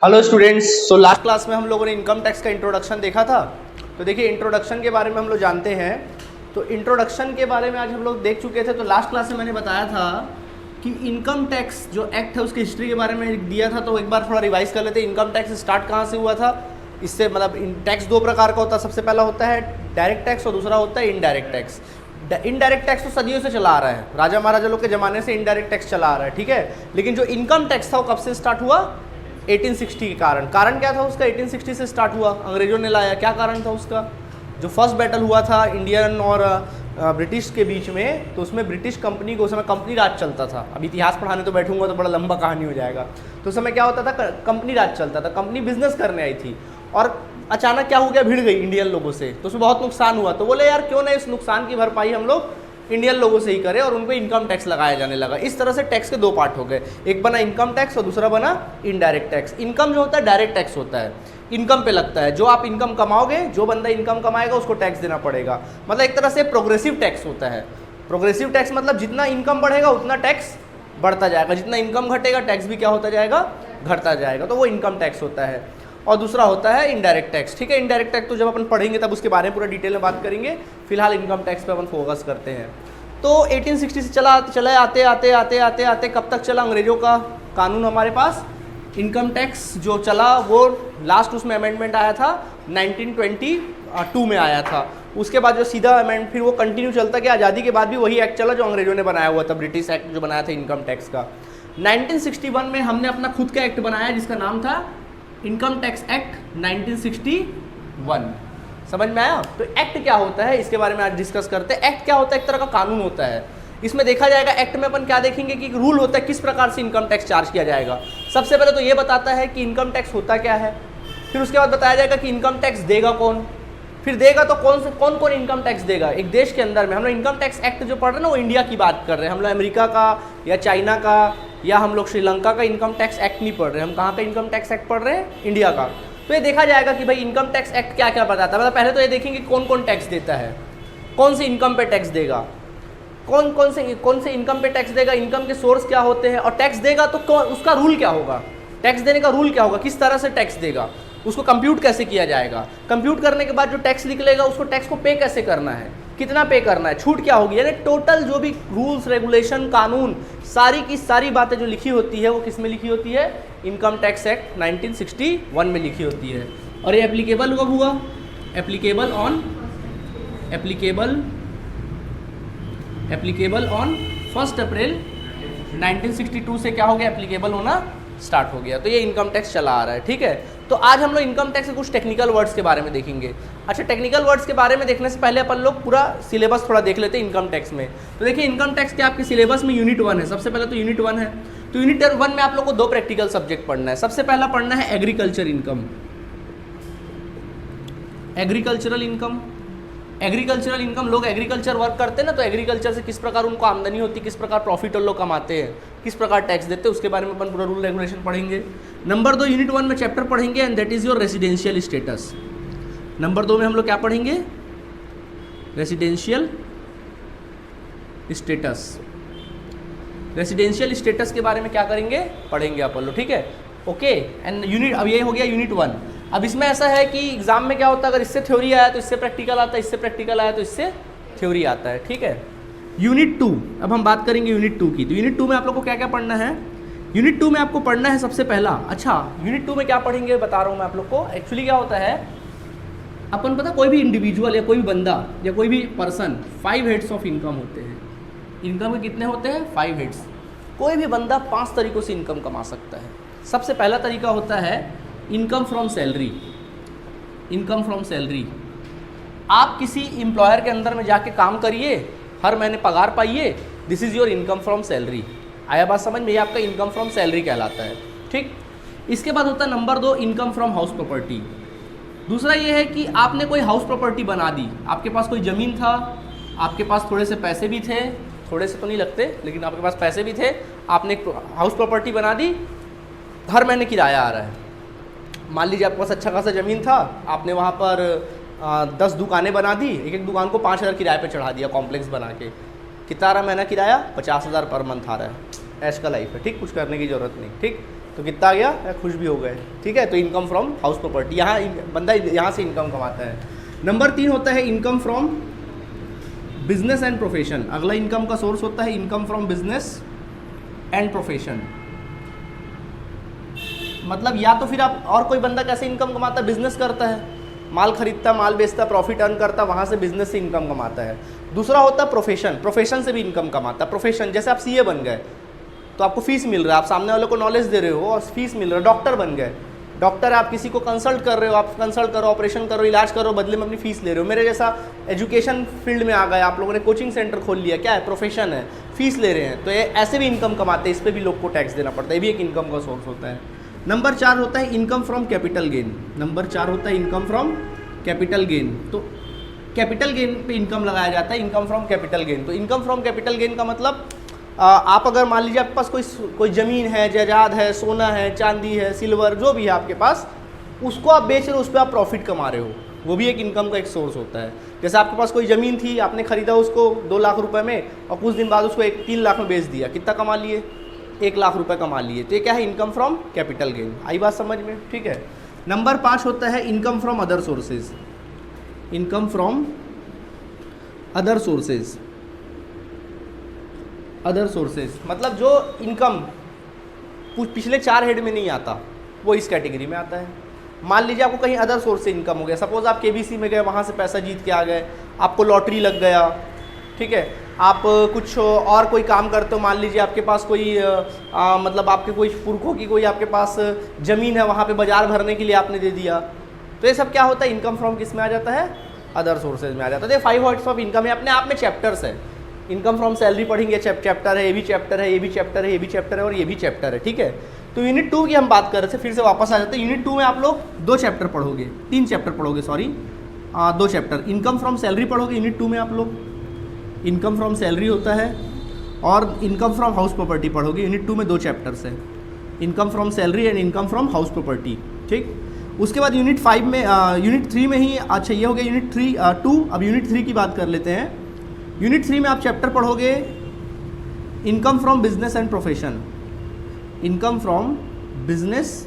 Hello students. So last class में हम लोगों ने इनकम टैक्स का इंट्रोडक्शन देखा था। तो देखिए इंट्रोडक्शन के बारे में हम लोग जानते हैं। तो इंट्रोडक्शन के बारे में आज हम लोग देख चुके थे। तो लास्ट क्लास में मैंने बताया था कि इनकम टैक्स जो एक्ट है उसकी हिस्ट्री के बारे में दिया था। तो एक बार थोड़ा रिवाइज कर लेते हैं। इनकम टैक्स स्टार्ट कहाँ से हुआ था। इससे मतलब टैक्स दो प्रकार का होता है। सबसे पहला होता है डायरेक्ट टैक्स और दूसरा होता है इनडायरेक्ट टैक्स। इनडायरेक्ट टैक्स तो सदियों से चला आ रहा है, राजा महाराजा लोग के ज़माने से इनडायरेक्ट टैक्स चला आ रहा है, ठीक है। लेकिन जो इनकम टैक्स था वो कब से स्टार्ट हुआ? 1860 के कारण क्या था उसका? 1860 से स्टार्ट हुआ, अंग्रेजों ने लाया। क्या कारण था उसका? जो फर्स्ट बैटल हुआ था इंडियन और ब्रिटिश के बीच में, तो उसमें ब्रिटिश कंपनी को, उस समय कंपनी राज चलता था। अब इतिहास पढ़ाने तो बैठूंगा तो बड़ा लंबा कहानी हो जाएगा। तो उस समय क्या होता था? कंपनी राज चलता था, कंपनी बिजनेस करने आई थी और अचानक क्या हो गया? भिड़ गई इंडियन लोगों से। तो उसमें बहुत नुकसान हुआ। तो बोले यार क्यों ना इस नुकसान की भरपाई हम लोग इंडियन लोगों से ही करें, और उन पे इनकम टैक्स लगाया जाने लगा। इस तरह से टैक्स के दो पार्ट हो गए, एक बना इनकम टैक्स और दूसरा बना इनडायरेक्ट टैक्स। इनकम जो होता है डायरेक्ट टैक्स होता है, इनकम पे लगता है। जो आप इनकम कमाओगे, जो बंदा इनकम कमाएगा उसको टैक्स देना पड़ेगा। मतलब एक तरह से प्रोग्रेसिव टैक्स होता है। प्रोग्रेसिव टैक्स मतलब जितना इनकम बढ़ेगा उतना टैक्स बढ़ता जाएगा, जितना इनकम घटेगा टैक्स भी क्या होता जाएगा? घटता जाएगा। तो वो इनकम टैक्स होता है। और दूसरा होता है इनडायरेक्ट टैक्स, ठीक है। इनडायरेक्ट टैक्स तो जब अपन पढ़ेंगे तब उसके बारे में पूरा डिटेल में बात करेंगे। फिलहाल इनकम टैक्स पे अपन फोकस करते हैं। तो 1860 से चला आते कब तक चला? अंग्रेजों का कानून हमारे पास इनकम टैक्स जो चला वो लास्ट उसमें अमेंडमेंट आया था 1922 में आया था। उसके बाद जो सीधा अमेंड फिर वो कंटिन्यू चलता कि आज़ादी के बाद भी वही एक्ट चला जो अंग्रेजों ने बनाया हुआ था, ब्रिटिश एक्ट जो बनाया था इनकम टैक्स का। 1961 में हमने अपना खुद का एक्ट बनाया जिसका नाम था इनकम टैक्स एक्ट 1961। समझ में आया? तो एक्ट क्या होता है इसके बारे में आज डिस्कस करते हैं। एक्ट क्या होता है? एक तरह का कानून होता है। इसमें देखा जाएगा एक्ट में अपन क्या देखेंगे कि रूल होता है किस प्रकार से इनकम टैक्स चार्ज किया जाएगा। सबसे पहले तो ये बताता है कि इनकम टैक्स होता क्या है, फिर उसके बाद बताया जाएगा कि इनकम टैक्स देगा कौन, फिर देगा तो कौन इनकम टैक्स देगा एक देश के अंदर में। हम लोग इनकम टैक्स एक्ट जो पढ़ रहे हैं ना वो इंडिया की बात कर रहे हैं। हम लोग अमेरिका का या चाइना का या हम लोग श्रीलंका का इनकम टैक्स एक्ट नहीं पढ़ रहे। हम कहाँ का इनकम टैक्स एक्ट पढ़ रहे हैं? इंडिया का। तो ये देखा जाएगा कि भाई इनकम टैक्स एक्ट क्या क्या बताता है। मतलब पहले तो ये देखेंगे कौन कौन टैक्स देता है, कौन सी इनकम पे टैक्स देगा, कौन से इनकम पे टैक्स देगा, इनकम के सोर्स क्या होते हैं, और टैक्स देगा तो उसका रूल क्या होगा, टैक्स देने का रूल क्या होगा, किस तरह से टैक्स देगा, उसको कंप्यूट कैसे किया जाएगा, कंप्यूट करने के बाद जो टैक्स निकलेगा उसको टैक्स को पे कैसे करना है, कितना पे करना है, छूट क्या होगी। यानी टोटल जो भी रूल्स रेगुलेशन कानून सारी की सारी बातें जो लिखी होती है वो किस में लिखी होती है? इनकम टैक्स एक्ट 1961 में लिखी होती है। और ये एप्लीकेबल कब हुआ? एप्लीकेबल ऑन 1 अप्रैल 1962 से क्या हो गया? एप्लीकेबल होना स्टार्ट हो गया। तो ये इनकम टैक्स चला आ रहा है, ठीक है। तो आज हम लोग इनकम टैक्स के कुछ टेक्निकल वर्ड्स के बारे में देखेंगे। अच्छा, टेक्निकल वर्ड्स के बारे में देखने से पहले अपन लोग पूरा सिलेबस थोड़ा देख लेते हैं इनकम टैक्स में। तो देखिए इनकम टैक्स के आपके सिलेबस में यूनिट 1 है। सबसे पहले तो यूनिट 1 है। तो यूनिट 1 में आप लोग को दो प्रैक्टिकल सब्जेक्ट पढ़ना है। सबसे पहला पढ़ना है एग्रीकल्चर इनकम। एग्रीकल्चरल इनकम लोग एग्रीकल्चर वर्क करते हैं ना, तो एग्रीकल्चर से किस प्रकार उनको आमदनी होती है, किस प्रकार प्रॉफिट लोग कमाते हैं, किस प्रकार टैक्स देते हैं, उसके बारे में अपन पूरा रूल रेगुलेशन पढ़ेंगे। नंबर 2 यूनिट 1 में चैप्टर पढ़ेंगे and that is your residential status. Number 2 में हम लोग क्या पढ़ेंगे? Residential status. रेसिडेंशियल स्टेटस के बारे में क्या करेंगे? पढ़ेंगे अपन लोग, ठीक है। ओके एंड यूनिट, अब ये हो गया यूनिट 1। अब इसमें ऐसा है कि एग्जाम में क्या होता है, अगर इससे थ्योरी आया तो इससे प्रैक्टिकल आता है, इससे प्रैक्टिकल आया तो इससे थ्योरी आता है, ठीक है। यूनिट 2, अब हम बात करेंगे यूनिट 2 की। तो यूनिट 2 में आप लोग को क्या क्या पढ़ना है? यूनिट 2 में आपको पढ़ना है सबसे पहला, अच्छा यूनिट 2 में क्या पढ़ेंगे बता रहा हूँ मैं आप लोग को। एक्चुअली क्या होता है, अपन पता कोई भी इंडिविजुअल या कोई भी बंदा या कोई भी पर्सन 5 हेड्स ऑफ इनकम होते हैं। इनकम के कितने होते हैं? 5 हेड्स। कोई भी बंदा 5 तरीकों से इनकम कमा सकता है। सबसे पहला तरीका होता है इनकम फ्रॉम सैलरी। आप किसी एम्प्लॉयर के अंदर में जाके काम करिए, हर महीने पगार पाइए, this is your income from salary. आया बात समझ में? ये आपका इनकम फ्रॉम सैलरी कहलाता है, ठीक। इसके बाद होता है number 2 income from house property. दूसरा ये है कि आपने कोई हाउस प्रॉपर्टी बना दी, आपके पास कोई ज़मीन था, आपके पास थोड़े से पैसे भी थे, थोड़े से तो नहीं लगते लेकिन आपके पास पैसे भी थे, आपने एक हाउस प्रॉपर्टी बना दी, हर महीने किराया आ रहा है। मान लीजिए आपके पास अच्छा खासा ज़मीन था, आपने वहाँ पर 10 दुकानें बना दी, एक एक दुकान को 5,000 किराए पे चढ़ा दिया कॉम्प्लेक्स बना के। कितना आ रहा महीना किराया? 50,000 पर मंथ आ रहा है। ऐश का लाइफ है, ठीक, कुछ करने की ज़रूरत नहीं, ठीक। तो कितना आ गया, या खुश भी हो गए, ठीक है। तो इनकम फ्रॉम हाउस प्रॉपर्टी, यहाँ बंदा यहाँ से इनकम कमाता है। नंबर 3 होता है income from business and profession. अगला इनकम का सोर्स होता है income from business and profession. मतलब या तो फिर आप, और कोई बंदा कैसे इनकम कमाता है, बिजनेस करता है, माल खरीदता, माल बेचता, प्रॉफिट अर्न करता, वहाँ से बिजनेस से इनकम कमाता है। दूसरा होता है प्रोफेशन, प्रोफेशन से भी इनकम कमाता है। प्रोफेशन जैसे आप सीए बन गए तो आपको फीस मिल रहा है, आप सामने वाले को नॉलेज दे रहे हो और फीस मिल रहा है। डॉक्टर बन गए, डॉक्टर आप किसी को कंसल्ट कर रहे हो, आप कंसल्ट करो, ऑपरेशन करो, इलाज करो, बदले में अपनी फीस ले रहे हो। मेरे जैसा एजुकेशन फील्ड में आ गए, आप लोगों ने कोचिंग सेंटर खोल लिया, क्या है, प्रोफेशन है, फीस ले रहे हैं, तो ये ऐसे भी इनकम कमाते हैं, इस पर भी लोग को टैक्स देना पड़ता है, ये भी एक इनकम का सोर्स होता है। नंबर 4 होता है income from capital gain. Number 4 होता है इनकम फ्रॉम कैपिटल गेन। तो कैपिटल गेन पे इनकम लगाया जाता है, इनकम फ्रॉम कैपिटल गेन। तो इनकम फ्रॉम कैपिटल गेन का मतलब आप अगर मान लीजिए आपके पास कोई ज़मीन है, जायदाद है, सोना है, चांदी है, सिल्वर, जो भी है आपके पास, उसको आप बेच रहे हो, उस पर आप प्रॉफिट कमा रहे हो, वो भी एक इनकम का एक सोर्स होता है। जैसे आपके पास कोई ज़मीन थी, आपने खरीदा उसको 2 लाख रुपए में और कुछ दिन बाद उसको 3 लाख में बेच दिया, कितना कमा लिए, 1 लाख रुपए कमा लिए। तो ये क्या है, इनकम फ्रॉम कैपिटल गेन। आई बात समझ में, ठीक है। नंबर 5 होता है income from other sources. Income from other sources. Other sources मतलब जो इनकम पिछले 4 हेड में नहीं आता, वो इस कैटेगरी में आता है। मान लीजिए आपको कहीं अदर सोर्स से इनकम हो गया, सपोज आप केबीसी में गए, वहाँ से पैसा जीत के आ गए, आपको लॉटरी लग गया, ठीक है। आप कुछ और कोई काम करते हो, मान लीजिए आपके पास कोई मतलब आपके कोई पुरखों की कोई आपके पास ज़मीन है, वहाँ पे बाजार भरने के लिए आपने दे दिया, तो ये सब क्या होता है, इनकम फ्रॉम किस में आ जाता है, अदर सोर्सेज में आ जाता है। 5 टाइप्स ऑफ इनकम है, अपने आप में चैप्टर्स है। इनकम फ्रॉम सैलरी पढ़ेंगे, चैप्टर है, ये भी चैप्टर है, ये भी चैप्टर है, ये भी चैप्टर है और ये भी चैप्टर है, ठीक है। तो यूनिट 2 की हम बात कर रहे थे, फिर से वापस आ जाते हैं। यूनिट 2 में आप लोग 2 चैप्टर पढ़ोगे, 3 चैप्टर पढ़ोगे, sorry 2 chapter. Income from salary पढ़ोगे यूनिट 2 में आप लोग, इनकम फ्रॉम सैलरी होता है, और इनकम फ्रॉम हाउस प्रॉपर्टी पढ़ोगे। यूनिट 2 में 2 चैप्टर्स है, income from salary and income from house property, ठीक। उसके बाद यूनिट 5 में यूनिट 3 में ही, अच्छा ये हो गया यूनिट 2। अब यूनिट 3 की बात कर लेते हैं। यूनिट 3 में आप चैप्टर पढ़ोगे income from business and profession. Income from business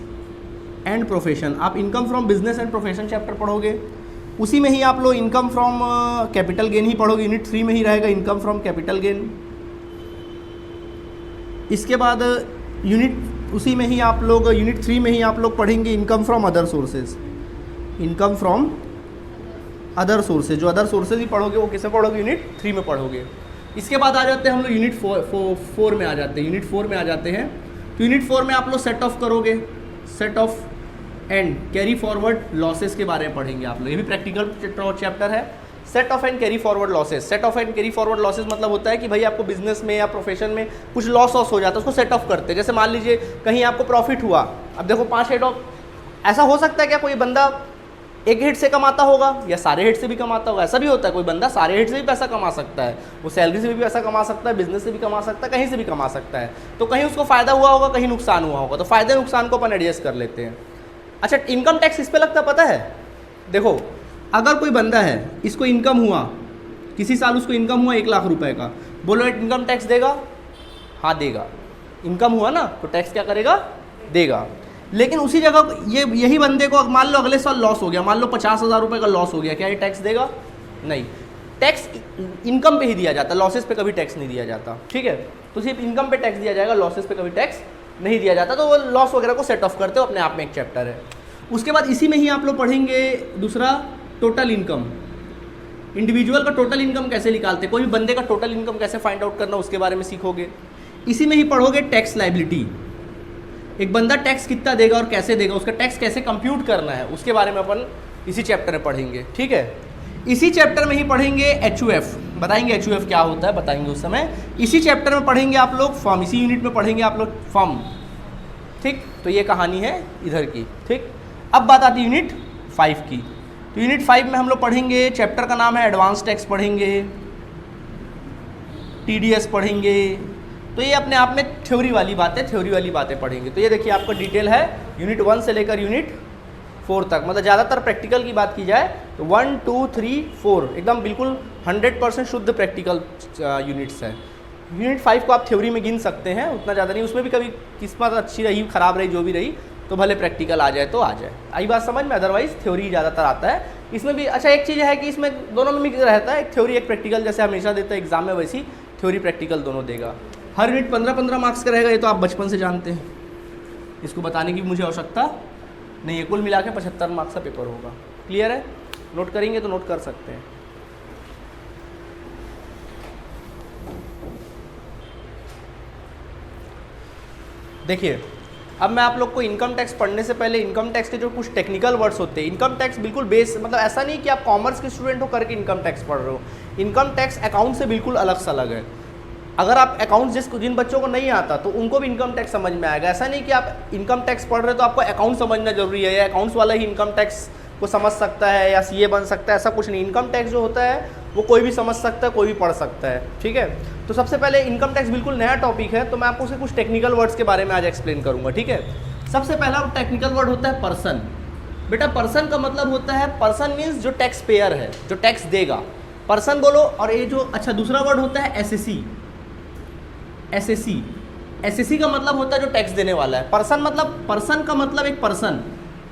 and profession, आप income from business and profession chapter पढ़ोगे। उसी में ही आप लोग इनकम फ्रॉम कैपिटल गेन ही पढ़ोगे, यूनिट 3 में ही रहेगा इनकम फ्रॉम कैपिटल गेन। इसके बाद उसी में ही आप लोग यूनिट 3 में ही आप लोग पढ़ेंगे income from other sources. Income from other sources, जो अदर सोर्सेज ही पढ़ोगे वो किसे पढ़ोगे, यूनिट 3 में पढ़ोगे। इसके बाद आ जाते हैं हम लोग यूनिट 4 में आ जाते हैं। यूनिट 4 में आ जाते हैं, तो यूनिट 4 में आप लोग सेट ऑफ करोगे, set of and carry forward losses के बारे में पढ़ेंगे आप लोग। ये भी प्रैक्टिकल चैप्टर है, set of and carry forward losses. Set of and carry forward losses मतलब होता है कि भाई आपको बिजनेस में या प्रोफेशन में कुछ लॉस हो जाता है, उसको सेट ऑफ करते हैं। जैसे मान लीजिए कहीं आपको प्रॉफिट हुआ, अब देखो 5 हेड ऑफ, ऐसा हो सकता है क्या कोई बंदा एक हेड से कमाता होगा या सारे हेड से भी कमाता होगा, ऐसा भी होता है। कोई बंदा सारे हेड से भी पैसा कमा सकता है, वो सैलरी से भी पैसा कमा सकता है, बिजनेस से भी कमा सकता है, कहीं से भी कमा सकता है। तो कहीं उसको फायदा हुआ होगा, कहीं नुकसान हुआ होगा, तो फायदे नुकसान को अपन एडजस्ट कर लेते हैं। अच्छा, इनकम टैक्स इस पे लगता पता है, देखो अगर कोई बंदा है, इसको इनकम हुआ, किसी साल उसको इनकम हुआ 1 लाख रुपए का, बोलो इनकम टैक्स देगा, हाँ देगा। इनकम हुआ ना तो टैक्स क्या करेगा, देगा। लेकिन उसी जगह यही बंदे को मान लो अगले साल लॉस हो गया, मान लो 50,000 रुपये का लॉस हो गया, क्या ये टैक्स देगा, नहीं। टैक्स इनकम पे ही दिया जाता है, लॉसेस पे कभी टैक्स नहीं दिया जाता, ठीक है। तो सिर्फ इनकम पे टैक्स दिया जाएगा, लॉसेस पे कभी टैक्स नहीं दिया जाता। तो वो लॉस वगैरह को सेट ऑफ करते हो, अपने आप में एक चैप्टर है। उसके बाद इसी में ही आप लोग पढ़ेंगे दूसरा टोटल इनकम। इंडिविजुअल का टोटल इनकम कैसे निकालते, कोई भी बंदे का टोटल इनकम कैसे फाइंड आउट करना, उसके बारे में सीखोगे। इसी में ही पढ़ोगे टैक्स लायबिलिटी, एक बंदा टैक्स कितना देगा और कैसे देगा, उसका टैक्स कैसे कंप्यूट करना है, उसके बारे में अपन इसी चैप्टर में पढ़ेंगे, ठीक है। इसी चैप्टर में ही पढ़ेंगे HUF, बताएंगे HUF क्या होता है, बताएंगे उस समय। इसी चैप्टर में पढ़ेंगे आप लोग फर्म, इसी यूनिट में पढ़ेंगे आप लोग फर्म, ठीक। तो ये कहानी है इधर की, ठीक। अब बात आती है यूनिट 5 की। तो यूनिट 5 में हम लोग पढ़ेंगे, चैप्टर का नाम है एडवांस टैक्स पढ़ेंगे, TDS पढ़ेंगे। तो ये अपने आप में थ्योरी वाली बातें पढ़ेंगे। तो ये देखिए आपका डिटेल है यूनिट 1 से लेकर यूनिट 4 तक, मतलब ज़्यादातर प्रैक्टिकल की बात की जाए तो 1, 2, 3, 4 एकदम बिल्कुल 100% शुद्ध प्रैक्टिकल यूनिट्स है। यूनिट 5 को आप थ्योरी में गिन सकते हैं, उतना ज़्यादा नहीं, उसमें भी कभी किस्मत अच्छी रही ख़राब रही जो भी रही तो भले प्रैक्टिकल आ जाए तो आ जाए, आई बात समझ में, अदरवाइज थ्योरी ज़्यादातर आता है इसमें भी। अच्छा एक चीज़ है कि इसमें दोनों में मिक्स रहता है, एक थ्योरी एक प्रैक्टिकल, जैसे हमेशा देता है एग्जाम में वैसी थ्योरी प्रैक्टिकल दोनों देगा। हर यूनिट 15-15 मार्क्स का रहेगा, ये तो आप बचपन से जानते हैं, इसको बताने की मुझे आवश्यकता नहीं है। कुल मिला के 75 मार्क्स का पेपर होगा। क्लियर है? नोट करेंगे तो नोट कर सकते हैं। देखिए अब मैं आप लोग को इनकम टैक्स पढ़ने से पहले इनकम टैक्स के जो कुछ टेक्निकल वर्ड्स होते हैं, इनकम टैक्स बिल्कुल बेस, मतलब ऐसा नहीं कि आप कॉमर्स के स्टूडेंट हो करके इनकम टैक्स पढ़ रहे हो। इनकम टैक्स अकाउंट से बिल्कुल अलग सा अलग है। अगर आप अकाउंट जिन बच्चों को नहीं आता तो उनको भी इनकम टैक्स समझ में आएगा। ऐसा नहीं कि आप इनकम टैक्स पढ़ रहे हो तो आपको अकाउंट समझना जरूरी है, या अकाउंट्स वाला ही इनकम टैक्स को समझ सकता है या सीए बन सकता है, ऐसा कुछ नहीं। इनकम टैक्स जो होता है वो कोई भी समझ सकता है, कोई भी पढ़ सकता है, ठीक है। तो सबसे पहले इनकम टैक्स बिल्कुल नया टॉपिक है, तो मैं आपको उसके कुछ टेक्निकल वर्ड्स के बारे में आज एक्सप्लेन करूंगा, ठीक है। सबसे पहला टेक्निकल वर्ड होता है पर्सन। बेटा पर्सन का मतलब होता है, पर्सन मीन्स जो टैक्स पेयर है, जो टैक्स देगा, पर्सन बोलो। और ये जो अच्छा दूसरा वर्ड होता है एसएससी। एसएससी, एसएससी का मतलब होता है जो टैक्स देने वाला है। पर्सन मतलब, पर्सन का मतलब एक पर्सन,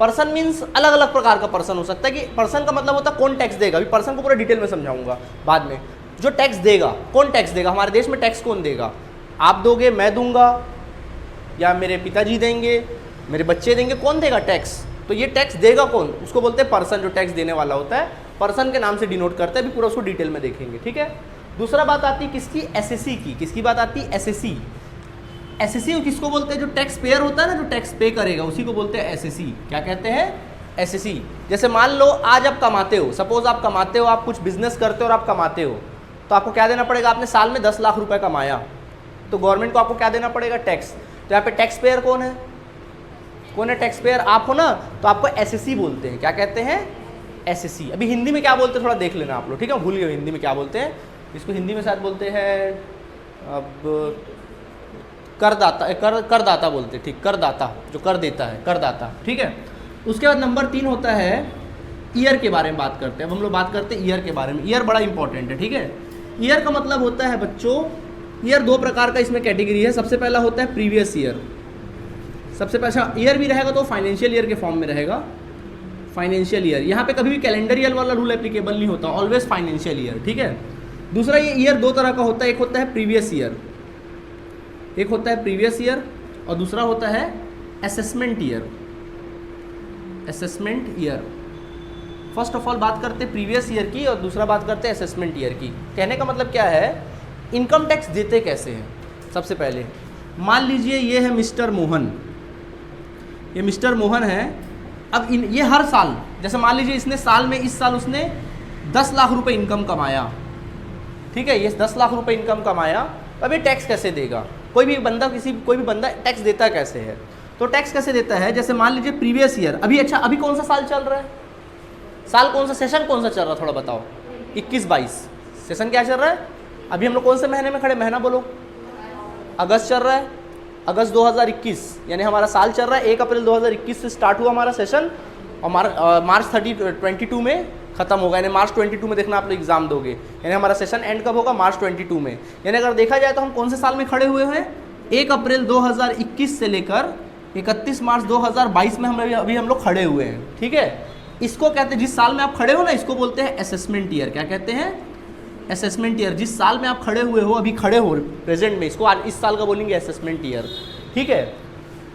पर्सन मीन्स अलग अलग प्रकार का पर्सन हो सकता है। कि पर्सन का मतलब होता है कौन टैक्स देगा, अभी पर्सन को पूरा डिटेल में समझाऊंगा बाद में। जो टैक्स देगा, कौन टैक्स देगा, हमारे देश में टैक्स कौन देगा, आप दोगे, मैं दूंगा, या मेरे पिताजी देंगे, मेरे बच्चे देंगे, कौन देगा टैक्स। तो ये टैक्स देगा कौन, उसको बोलते हैं पर्सन, जो टैक्स देने वाला होता है। पर्सन के नाम से डिनोट करते हैं, अभी पूरा उसको डिटेल में देखेंगे, ठीक है। दूसरा बात आती है किसकी, एसएससी की। किसकी बात आती है, एसएससी। एसएससी किसको बोलते हैं, जो टैक्स पेयर होता है ना, जो टैक्स पे करेगा, उसी को बोलते हैं एसएससी। क्या कहते हैं, एसएससी। जैसे मान लो आज आप कमाते हो, सपोज आप कमाते हो, आप कुछ बिजनेस करते हो और आप कमाते हो, तो आपको क्या देना पड़ेगा, आपने साल में 10 लाख रुपए कमाया, तो गवर्नमेंट को आपको क्या देना पड़ेगा, टैक्स। तो यहाँ पे टैक्स पेयर कौन है, कौन है टैक्स पेयर, आप हो ना, तो आपको एसएससी बोलते हैं। क्या कहते हैं, एसएससी। अभी हिंदी में क्या बोलते हैं थोड़ा देख लेना आप लोग, ठीक है, भूल गए हिंदी में क्या बोलते हैं। इसको हिंदी में शायद बोलते हैं, अब करदाता, करदाता बोलते हैं, ठीक, करदाता, जो कर देता है, करदाता, ठीक है। उसके बाद नंबर 3 होता है ईयर के बारे में बात करते हैं। अब हम लोग बात करते हैं ईयर के बारे में। ईयर बड़ा इंपॉर्टेंट है, ठीक है। ईयर का मतलब होता है बच्चों, ईयर 2 प्रकार का इसमें कैटेगरी है। सबसे पहला होता है प्रीवियस ईयर। सबसे पहला ईयर भी रहेगा तो फाइनेंशियल ईयर के फॉर्म में रहेगा, फाइनेंशियल ईयर। यहाँ पे कभी भी कैलेंडर ईयर वाला रूल एप्लीकेबल नहीं होता, ऑलवेज फाइनेंशियल ईयर, ठीक है। दूसरा ये ईयर 2 तरह का होता है, एक होता है प्रीवियस ईयर, एक होता है प्रीवियस ईयर, और दूसरा होता है assessment year. Assessment year, first of all बात करते हैं प्रीवियस ईयर की और दूसरा बात करते हैं असेसमेंट ईयर की। कहने का मतलब क्या है, इनकम टैक्स देते कैसे हैं। सबसे पहले मान लीजिए ये है मिस्टर मोहन, ये मिस्टर मोहन है। अब ये हर साल, जैसे मान लीजिए इसने साल में, इस साल उसने 10 लाख रुपए इनकम कमाया, ठीक है, ये 10 लाख रुपए इनकम कमाया, तो अब ये टैक्स कैसे देगा। कोई भी बंदा टैक्स देता कैसे है, तो टैक्स कैसे देता है, जैसे मान लीजिए प्रीवियस ईयर, अभी अच्छा अभी कौन सा साल चल रहा है, साल कौन सा, सेशन कौन सा चल रहा है, थोड़ा बताओ। 21-22 सेशन क्या चल रहा है। अभी हम लोग कौन से महीने में खड़े, महीना बोलो, अगस्त चल रहा है, अगस्त 2021, यानी हमारा साल चल रहा है। 1 अप्रैल 2021 से स्टार्ट हुआ हमारा सेशन और मार्च 22 में खत्म होगा, यानी मार्च 22 में देखना आप लोग एग्जाम दोगे, यानी हमारा सेशन एंड कब होगा, मार्च 22 में। यानी अगर देखा जाए तो हम कौन से साल में खड़े हुए हैं, 1 अप्रैल 2021 से लेकर 31 मार्च 2022 में अभी हम लोग खड़े हुए हैं, ठीक है। इसको कहते हैं, जिस साल में आप खड़े हो ना, इसको बोलते हैं असेसमेंट ईयर। क्या कहते हैं, असेसमेंट ईयर। जिस साल में आप खड़े हुए हो, अभी खड़े हो प्रेजेंट में, इसको इस साल का बोलेंगे असेसमेंट ईयर, ठीक है।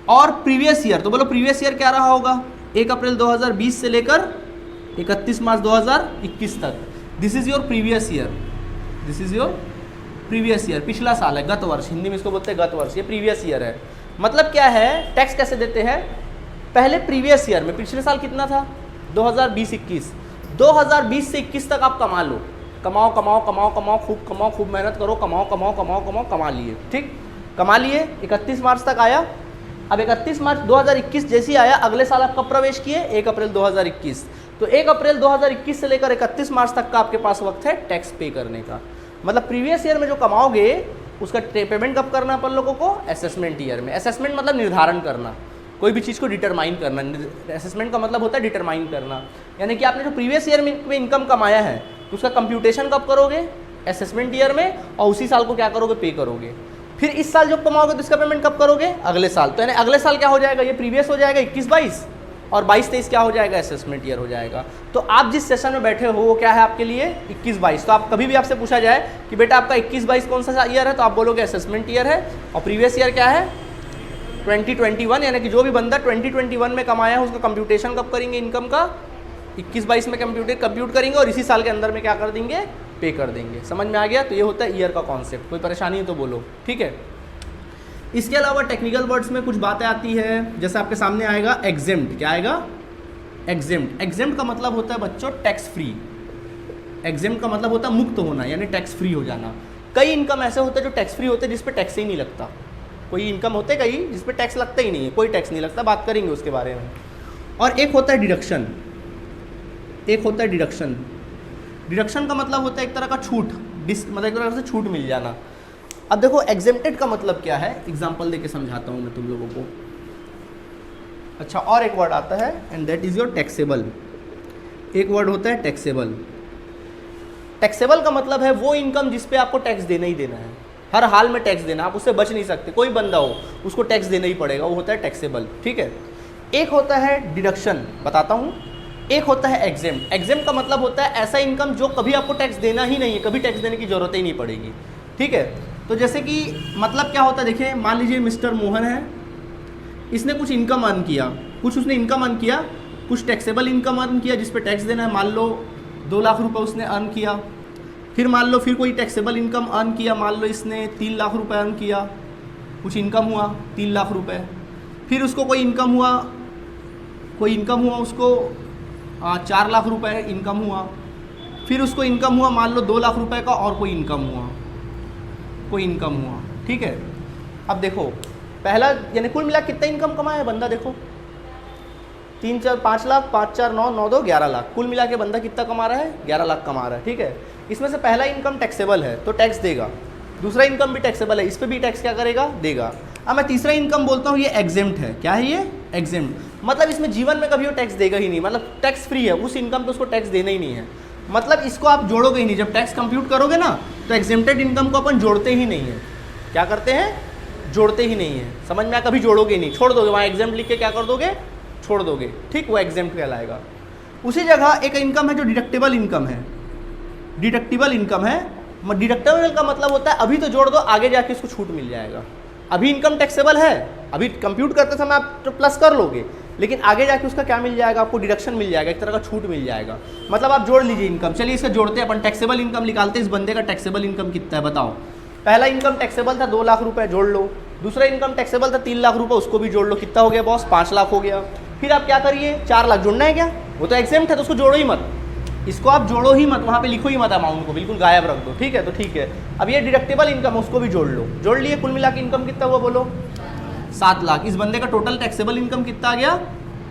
और प्रीवियस ईयर, तो बोलो प्रीवियस ईयर क्या रहा होगा, 1 अप्रैल 2020 से लेकर 31 मार्च 2021 तक। This is your previous year, this is your previous year, पिछला साल है, गत वर्ष, हिंदी में इसको बोलते हैं गत वर्ष, ये प्रीवियस ईयर है। मतलब क्या है, टैक्स कैसे देते हैं, पहले प्रीवियस ईयर में, पिछले साल कितना था, 2020-21, 2020 से 21 तक आप कमा लो, कमाओ कमाओ कमाओ कमाओ, खूब कमाओ, खूब मेहनत करो, कमाओ कमाओ कमाओ कमाओ, कमा लिए, ठीक, कमा लिए। 31 मार्च तक आया। अब 31 मार्च 2021 जैसे ही आया, अगले साल आप कब प्रवेश किए, 1 अप्रैल 2021। तो 1 अप्रैल 2021 से लेकर 31 मार्च तक का आपके पास वक्त है टैक्स पे करने का। मतलब प्रीवियस ईयर में जो कमाओगे उसका पेमेंट कब करना अपन लोगों को, असेसमेंट ईयर में। असेसमेंट मतलब निर्धारण करना, कोई भी चीज़ को डिटरमाइन करना। असेसमेंट का मतलब होता है डिटरमाइन करना, यानी कि आपने जो प्रीवियस ईयर में इनकम कमाया है उसका कंप्यूटेशन कब करोगे, असेसमेंट ईयर में, और उसी साल को क्या करोगे, पे करोगे। फिर इस साल जब कमाओगे तो इसका पेमेंट कब करोगे, अगले साल। तो यानी अगले साल क्या हो जाएगा, ये प्रीवियस हो जाएगा 21-22, और 22-23 क्या हो जाएगा, असेसमेंट ईयर हो जाएगा। तो आप जिस सेशन में बैठे हो वो क्या है आपके लिए, 21-22। तो आप कभी भी आपसे पूछा जाए कि बेटा आपका 21-22 कौन सा ईयर है, तो आप बोलोगे असेसमेंट ईयर है, और प्रीवियस ईयर क्या है, 2021। यानी कि जो भी बंदा 2021 में कमाया है उसका कंप्यूटेशन कब करेंगे, इनकम का 21-22 में कंप्यूट करेंगे, और इसी साल के अंदर में क्या कर देंगे, पे कर देंगे। समझ में आ गया। तो ये होता है ईयर का कॉन्सेप्ट। कोई परेशानी है तो बोलो, ठीक है। इसके अलावा टेक्निकल वर्ड्स में कुछ बातें आती है, जैसे आपके सामने आएगा एग्जेम्प्ट। क्या आएगा, एग्जेम्प्ट। एग्जेम्प्ट का मतलब होता है बच्चों टैक्स फ्री। एग्जेम्प्ट का मतलब होता है मुक्त होना, यानी टैक्स फ्री हो जाना। कई इनकम ऐसे होते हैं जो टैक्स फ्री होते हैं, जिस पे टैक्स ही नहीं लगता। कोई इनकम होते कई जिस पे टैक्स लगता ही नहीं है, कोई टैक्स नहीं लगता, बात करेंगे उसके बारे में। और एक होता है डिडक्शन, एक होता है डिडक्शन। डिडक्शन का मतलब होता है एक तरह का छूट, मतलब एक तरह से छूट मिल जाना। अब देखो एग्जेम्प्टेड का मतलब क्या है, एग्जांपल देके समझाता हूँ मैं तुम लोगों को। अच्छा, और एक वर्ड आता है, and that is your taxable. एक वर्ड होता है टैक्सेबल। टैक्सेबल का मतलब है वो इनकम जिस पे आपको टैक्स देना ही देना है, हर हाल में टैक्स देना, आप उससे बच नहीं सकते। कोई बंदा हो उसको टैक्स देना ही पड़ेगा, वो होता है टैक्सेबल, ठीक है। एक होता है डिडक्शन, बताता हूँ। एक होता है एग्जेम्प्ट। एग्जेम्प्ट का मतलब होता है ऐसा इनकम जो कभी आपको टैक्स देना ही नहीं है, कभी टैक्स देने की जरूरत ही नहीं पड़ेगी, ठीक है। तो जैसे कि मतलब क्या होता है, देखिए मान लीजिए मिस्टर मोहन है, इसने कुछ इनकम अर्न किया, कुछ उसने इनकम अर्न किया, कुछ टैक्सेबल इनकम अर्न किया जिस पे टैक्स देना है। मान लो 2 लाख रुपए उसने अर्न किया। फिर मान लो फिर कोई टैक्सेबल इनकम अर्न किया, मान लो इसने 3 लाख रुपए अर्न किया, कुछ इनकम हुआ 3 लाख रुपए। फिर उसको कोई इनकम हुआ उसको 4 लाख रुपए इनकम हुआ। फिर उसको इनकम हुआ मान लो 2 लाख रुपए का, और कोई इनकम हुआ, ठीक है। अब देखो पहला यानी कुल मिला कितना इनकम कमाया बंदा, देखो 3 4 5 लाख, 5 4 9 9 2 11 लाख, कुल मिला के बंदा कितना कमा रहा है, 11 लाख कमा रहा है, ठीक है। इसमें से पहला इनकम टैक्सेबल है तो टैक्स देगा, दूसरा इनकम भी टैक्सेबल है, इस पर भी टैक्स क्या करेगा, देगा। अब मैं तीसरा इनकम बोलता हूँ, ये एग्जेम्प्ट है। क्या है ये, एग्जेम्प्ट। मतलब इसमें जीवन में कभी वो टैक्स देगा ही नहीं, मतलब टैक्स फ्री है, उस इनकम पे उसको टैक्स देना ही नहीं है। मतलब इसको आप जोड़ोगे ही नहीं, जब टैक्स कंप्यूट करोगे ना तो एग्जेम्प्टेड इनकम को अपन जोड़ते ही नहीं है। क्या करते हैं, जोड़ते ही नहीं है। समझ में आया, कभी जोड़ोगे ही नहीं, छोड़ दोगे, वहाँ एग्जेम्प्ट लिख के क्या कर दोगे, छोड़ दोगे, ठीक। वो एग्जेम्प्ट कहलाएगा। उसी जगह एक इनकम है जो डिडक्टेबल इनकम है। डिडक्टेबल इनकम है, डिडक्टेबल का मतलब होता है अभी तो जोड़ दो, आगे जाके इसको छूट मिल जाएगा। अभी इनकम टैक्सेबल है, अभी कंप्यूट करते समय आप तो प्लस कर लोगे, लेकिन आगे जाके उसका क्या मिल जाएगा, आपको डिडक्शन मिल जाएगा, एक तरह का छूट मिल जाएगा। मतलब आप जोड़ लीजिए इनकम। चलिए इसका जोड़ते हैं अपन, टैक्सेबल इनकम निकालते हैं। इस बंदे का टैक्सेबल इनकम कितना है बताओ। पहला इनकम टैक्सेबल था 2 लाख रुपए, जोड़ लो। दूसरा इनकम टैक्सेबल था 3 लाख रुपए, उसको भी जोड़ लो। कितना हो गया बॉस, 5 लाख हो गया। फिर आप क्या करिए, 4 लाख जोड़ना है क्या, वो तो एग्जेम्प्ट है तो उसको जोड़ो ही मत, इसको आप जोड़ो ही मत, वहाँ पे लिखो ही मत अमाउंट को, बिल्कुल गायब रख दो, ठीक है। तो ठीक है, अब ये डिडक्टेबल इनकम उसको भी जोड़ लो। जोड़ लिए, कुल मिला के इनकम कितना हुआ बोलो, 7 लाख। इस बंदे का टोटल टैक्सेबल इनकम कितना आ गया,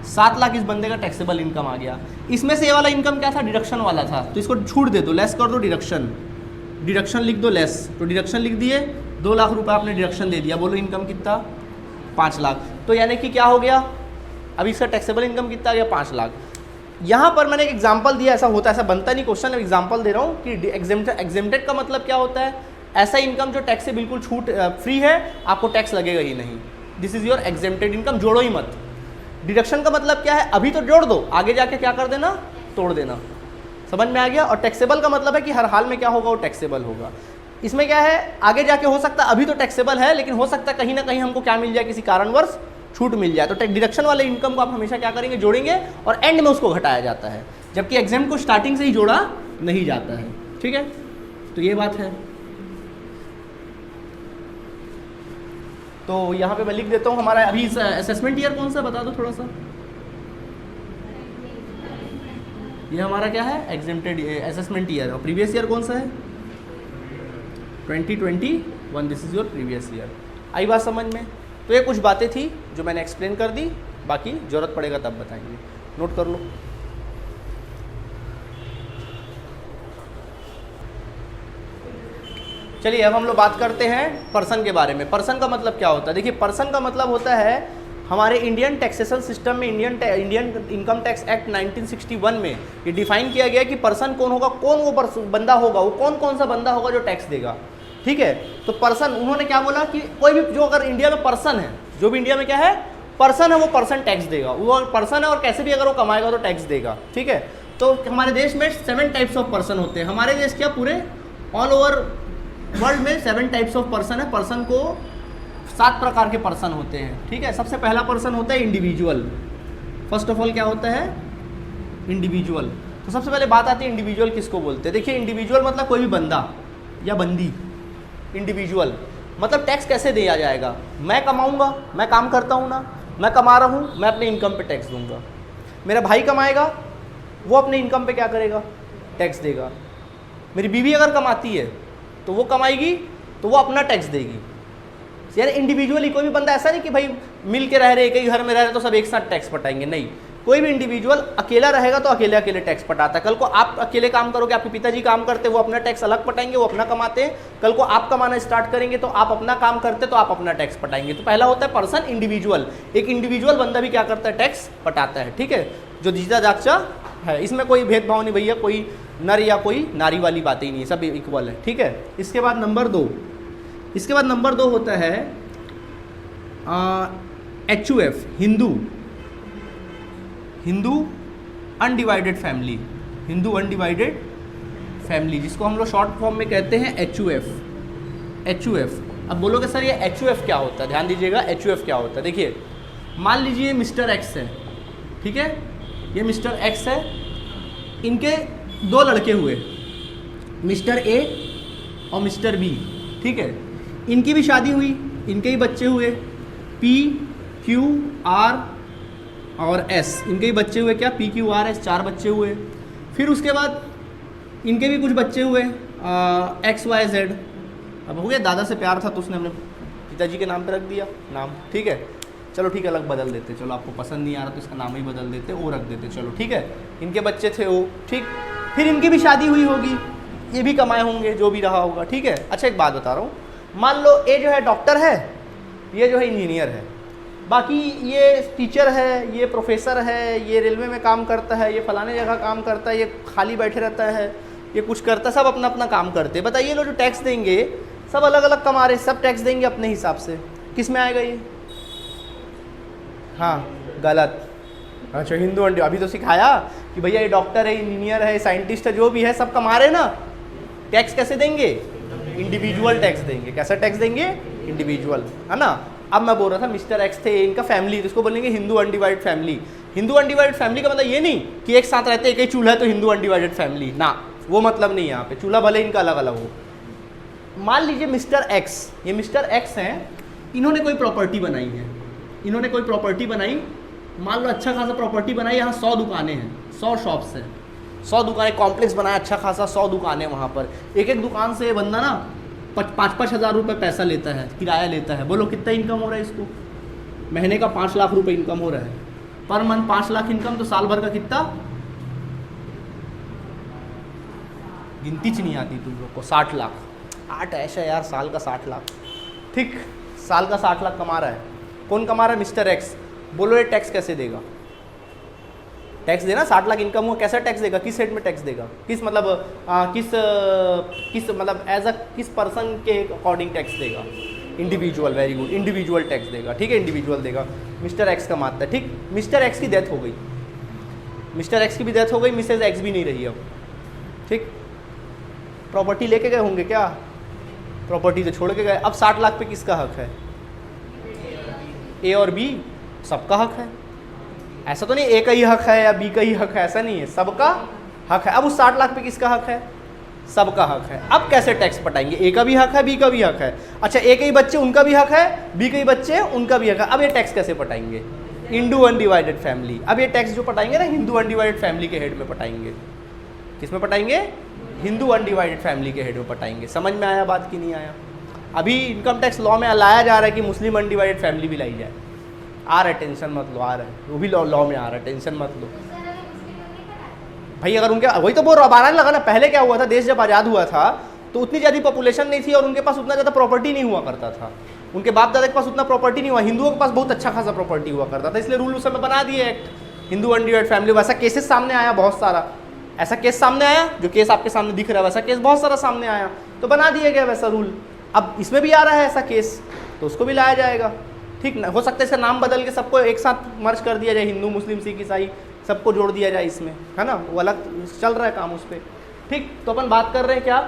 7 लाख इस बंदे का टैक्सेबल इनकम आ गया। इसमें से ये वाला इनकम क्या था, डिडक्शन वाला था, तो इसको छूट दे दो, लेस कर दो, डिडक्शन लिख दो, लेस। तो डिडक्शन लिख दिए, 2 लाख रुपए आपने डिडक्शन दे दिया। बोलो इनकम कितना, 5 लाख। तो यानी कि क्या हो गया, अभी इसका टैक्सेबल इनकम कितना आ गया, 5 लाख। यहाँ पर मैंने एक एग्जाम्पल दिया, ऐसा होता है, ऐसा बनता नहीं क्वेश्चन, एग्जाम्पल दे रहा हूँ कि एग्जेम्प्टेड का मतलब क्या होता है, ऐसा इनकम जो टैक्स से बिल्कुल छूट फ्री है, आपको टैक्स लगेगा ही नहीं। This is your exempted income, जोड़ो ही मत। डिडक्शन का मतलब क्या है, अभी तो जोड़ दो, आगे जाके क्या कर देना, तोड़ देना। समझ में आ गया। और टैक्सेबल का मतलब है कि हर हाल में क्या होगा, वो टैक्सेबल होगा। इसमें क्या है, आगे जाके हो सकता है, अभी तो टैक्सेबल है लेकिन हो सकता है कहीं ना कहीं हमको क्या मिल जाए, किसी कारणवश छूट मिल जाए। तो डिडक्शन वाले इनकम को आप हमेशा क्या करेंगे, जोड़ेंगे, और एंड में उसको घटाया जाता है, जबकि एग्जाम को स्टार्टिंग से ही जोड़ा नहीं जाता है, ठीक है। तो ये बात है। तो यहाँ पे मैं लिख देता हूँ हमारा अभी असेसमेंट ईयर कौन सा बता दो थोड़ा सा। ये हमारा क्या है, एग्जेम्प्टेड असेसमेंट ईयर। और प्रीवियस ईयर कौन सा है, 2021। This is your previous year. आई बात समझ में। तो ये कुछ बातें थी जो मैंने एक्सप्लेन कर दी, बाकी ज़रूरत पड़ेगा तब बताएंगे, नोट कर लो। चलिए अब हम लोग बात करते हैं पर्सन के बारे में। पर्सन का मतलब क्या होता है, देखिए पर्सन का मतलब होता है हमारे इंडियन टैक्सेशन सिस्टम में इंडियन इनकम टैक्स एक्ट 1961 में ये डिफाइन किया गया कि पर्सन कौन होगा, कौन वो बंदा होगा, वो कौन कौन सा बंदा होगा जो टैक्स देगा। ठीक है, तो पर्सन, उन्होंने क्या बोला कि कोई भी जो अगर इंडिया में पर्सन है, जो भी इंडिया में क्या है पर्सन है, वो पर्सन टैक्स देगा। वो पर्सन है और कैसे भी अगर वो कमाएगा तो टैक्स देगा। ठीक है, तो हमारे देश में 7 टाइप्स ऑफ पर्सन होते हैं। हमारे देश क्या पूरे ऑल ओवर वर्ल्ड में 7 टाइप्स ऑफ पर्सन है। पर्सन को 7 प्रकार के पर्सन होते हैं। ठीक है, सबसे पहला पर्सन होता है इंडिविजुअल। फर्स्ट ऑफ ऑल क्या होता है इंडिविजुअल। तो सबसे पहले बात आती है इंडिविजुअल किसको बोलते हैं। देखिए इंडिविजुअल मतलब कोई भी बंदा या बंदी। इंडिविजुअल मतलब टैक्स कैसे दिया जाएगा, मैं कमाऊंगा, मैं काम करता हूँ ना, मैं कमा रहा हूँ, मैं अपने इनकम पे टैक्स दूंगा। मेरा भाई कमाएगा, वो अपने इनकम पे क्या करेगा, टैक्स देगा। मेरी बीवी अगर कमाती है तो वो कमाएगी तो वो अपना टैक्स देगी। यानी इंडिविजुअली कोई भी बंदा ऐसा नहीं कि भाई मिल के रह रहे, एक ही घर में रह रहे तो सब एक साथ टैक्स पटाएंगे, नहीं। कोई भी इंडिविजुअल अकेला रहेगा तो अकेले अकेले टैक्स पटाता है। कल को आप अकेले काम करोगे, आपके पिताजी काम करते, वो अपना टैक्स अलग पटाएंगे, वो अपना कमाते हैं। कल को आप कमाना स्टार्ट करेंगे तो आप अपना काम करते तो आप अपना टैक्स पटाएंगे। तो पहला होता है पर्सन इंडिविजुअल। एक इंडिविजुअल बंदा भी क्या करता है, टैक्स पटाता है। ठीक है, जो जीता जागचा है, इसमें कोई भेदभाव नहीं भैया, कोई नर या कोई नारी वाली बात ही नहीं है, सब इक्वल है। ठीक है, इसके बाद नंबर 2 होता है HUF, Hindu undivided family. Hindu undivided family, जिसको हम लोग शॉर्ट फॉर्म में कहते हैं HUF। अब बोलोगे सर ये HUF क्या होता है, ध्यान दीजिएगा HUF क्या होता है। देखिए मान लीजिए मिस्टर एक्स है, ठीक है, ये मिस्टर एक्स है, इनके 2 लड़के हुए, मिस्टर ए और मिस्टर बी। ठीक है, इनकी भी शादी हुई, इनके ही बच्चे हुए, P, Q, R और S, इनके ही बच्चे हुए, क्या P, Q, R, S, 4 बच्चे हुए। फिर उसके बाद इनके भी कुछ बच्चे हुए X, Y, Z। अब हो गया, दादा से प्यार था तो उसने अपने पिताजी के नाम पे रख दिया नाम। ठीक है, चलो ठीक है, अलग बदल देते, चलो आपको पसंद नहीं आ रहा तो इसका नाम ही बदल देते, वो रख देते, चलो ठीक है। इनके बच्चे थे वो, ठीक, फिर इनकी भी शादी हुई होगी, ये भी कमाए होंगे, जो भी रहा होगा। ठीक है, अच्छा एक बात बता रहा हूँ, मान लो ये जो है डॉक्टर है, ये जो है इंजीनियर है, बाकी ये टीचर है, ये प्रोफेसर है, ये रेलवे में काम करता है, ये फलाने जगह काम करता है, ये खाली बैठे रहता है, ये कुछ करता है, सब अपना अपना काम करते हैं। बताइए लोग जो टैक्स देंगे सब अलग अलग कमा रहे, सब टैक्स देंगे अपने हिसाब से, किस में आएगा ये? हाँ गलत। अच्छा हिंदू अंडे, अभी तो सिखाया कि भैया ये डॉक्टर है, इंजीनियर है, साइंटिस्ट है, जो भी है सब कमा रहे ना, टैक्स कैसे देंगे? इंडिविजुअल टैक्स देंगे। कैसा टैक्स देंगे? इंडिविजुअल, है ना। अब मैं बोल रहा था मिस्टर एक्स थे, इनका फैमिली, जिसको बोलेंगे Hindu undivided family. Hindu undivided family का मतलब ये नहीं कि एक साथ रहते, एक ही चूल्हा है तो हिंदू अनडिवाइडेड फैमिली, ना, वो मतलब नहीं है यहाँ पे। चूल्हा भले इनका अलग अलग हो। मान लीजिए मिस्टर एक्स, ये मिस्टर एक्स हैं, इन्होंने कोई प्रॉपर्टी बनाई है, इन्होंने कोई प्रॉपर्टी बनाई, मान लो अच्छा खासा प्रॉपर्टी बनाई, यहाँ 100 दुकानें हैं, 100 शॉप्स हैं, 100 दुकानें, कॉम्प्लेक्स बनाया अच्छा खासा, 100 दुकानें वहाँ पर। एक एक दुकान से बंदा ना 5-5 हज़ार रुपये पैसा लेता है, किराया लेता है। बोलो कितना इनकम हो रहा है इसको? महीने का 5 लाख रुपए इनकम हो रहा है, पर मंथ 5 लाख इनकम, तो साल भर का कितना? गिनती च नहीं आती तुम लोग को। 60 लाख, 8 ऐसा यार, साल का 60 लाख, ठीक, साल का 60 लाख कमा रहा है। कौन कमा रहा है? Mister x. बोलो ये टैक्स कैसे देगा? टैक्स देना, 60 लाख इनकम हुआ, कैसा टैक्स देगा? किस रेट में टैक्स देगा? किस मतलब किस मतलब एज अ किस पर्सन के अकॉर्डिंग टैक्स देगा? Individual, very good, individual tax देगा। ठीक है, इंडिविजुअल देगा। मिस्टर एक्स कमाता है, ठीक, मिस्टर एक्स की डेथ हो गई, मिस्टर एक्स की भी डेथ हो गई, मिसेज एक्स भी नहीं रही अब, ठीक। प्रॉपर्टी लेके गए होंगे क्या? प्रॉपर्टी तो छोड़ के गए। अब 60 लाख पे किसका हक है? ए और बी, सबका हक है। ऐसा तो नहीं ए का ही हक है या बी का ही हक है, ऐसा नहीं है, सबका हक है। अब उस 60 लाख पे किसका हक है? सबका हक है। अब कैसे टैक्स पटाएंगे? ए का भी हक है, बी का भी हक है। अच्छा, ए के ही बच्चे उनका भी हक है, बी के ही बच्चे उनका भी हक है। अब ये टैक्स कैसे पटाएंगे? Hindu undivided family. अब ये टैक्स जो पटाएंगे ना, हिंदू अनडिवाइडेड फैमिली के हेड में पटाएंगे। किस में पटाएंगे? हिंदू अनडिवाइडेड फैमिली के हेड में पटाएंगे। समझ में आया बात कि नहीं आया? अभी इनकम टैक्स लॉ में लाया जा रहा है कि मुस्लिम अनडिवाइडेड फैमिली भी लाई जाए। आ रहा है, टेंशन मत लो, आ रहा है, वो भी लॉ में आ रहा है, टेंशन मत लो भाई। अगर उनके, वही तो बोल रहा हूँ, बारह लगा ना। पहले क्या हुआ था, देश जब आज़ाद हुआ था तो उतनी ज़्यादा पॉपुलेशन नहीं थी और उनके पास उतना ज़्यादा प्रॉपर्टी नहीं हुआ करता था, उनके बाप दादा के पास उतना प्रॉपर्टी नहीं हुआ। हिंदुओं के पास बहुत अच्छा खासा प्रॉपर्टी हुआ करता था, इसलिए रूल उस समय बना दिए एक्ट, हिंदू अनडिवाइडेड फैमिली। वैसा केसेस सामने आया बहुत सारा, ऐसा केस सामने आया, जो केस आपके सामने दिख रहा है वैसा केस बहुत सारा सामने आया, तो बना दिया गया वैसा रूल। अब इसमें भी आ रहा है ऐसा केस, तो उसको भी लाया जाएगा, ठीक ना। हो सकता है इसका नाम बदल के सबको एक साथ मर्ज कर दिया जाए, हिंदू मुस्लिम सिख ईसाई सबको जोड़ दिया जाए इसमें, है ना, वो अलग चल रहा है काम उस पर, ठीक। तो अपन बात कर रहे हैं क्या,